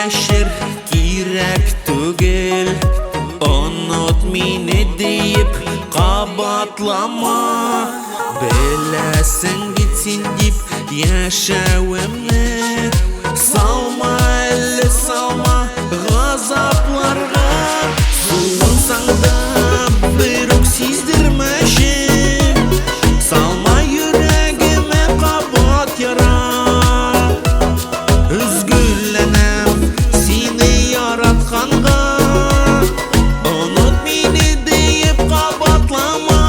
яшір керек түгел. Ұнат мені дейіп қабатлама. Білесің кетсен деп яшәуімні. Салма әлі салма ғазапларға. Суынсаң да бір өк сездірмеші. Салма жүрегіме қабат яра. Üzgünlenem seni yaratkanға. Unut meni deyip kabatlama.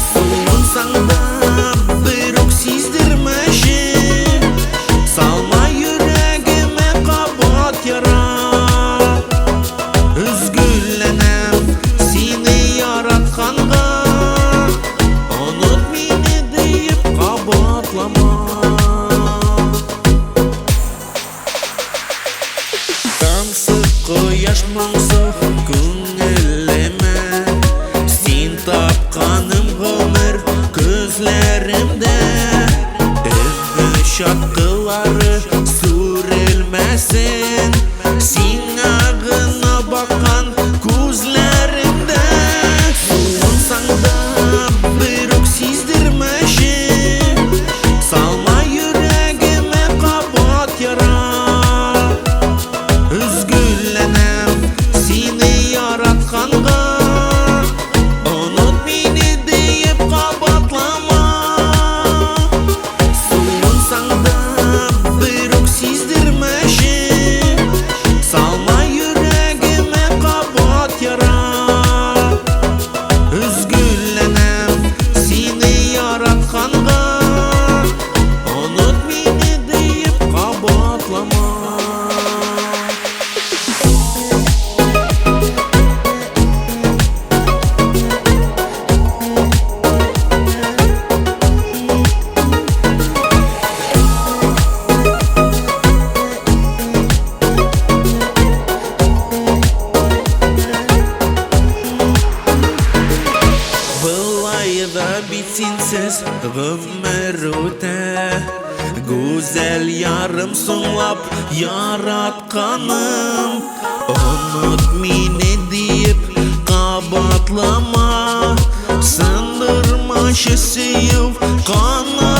Suğunsan da bir ok sizdirmeşi. Salma yüreğime kabat yara. Üzgünlenem seni yaratkanға. Unut meni deyip kabatlama. Koyaş mаңсық көңіліме. Сен тапқаным ғұмыр көзлерімде. Үгі шатқылары сүрелмәсін. Сен ағына баққан көзлерімде. Суынсаң да бір өк сездірмеші. Салма yüreğime қабат яра. Seni yaratkanға. Unut meni deyip kabatlama. Suğunsan da bir ok sizdirmeşi. Salma yüreğime kabat yara. Üzgünlenem seni yaratkanға. Unut meni deyip kabatlama. Bitsinsiz ғұмыр өте. Güzel yarım соңлап яратканым. Unut meni deyip қабатлама. Сындырмашы сүйіп қаны.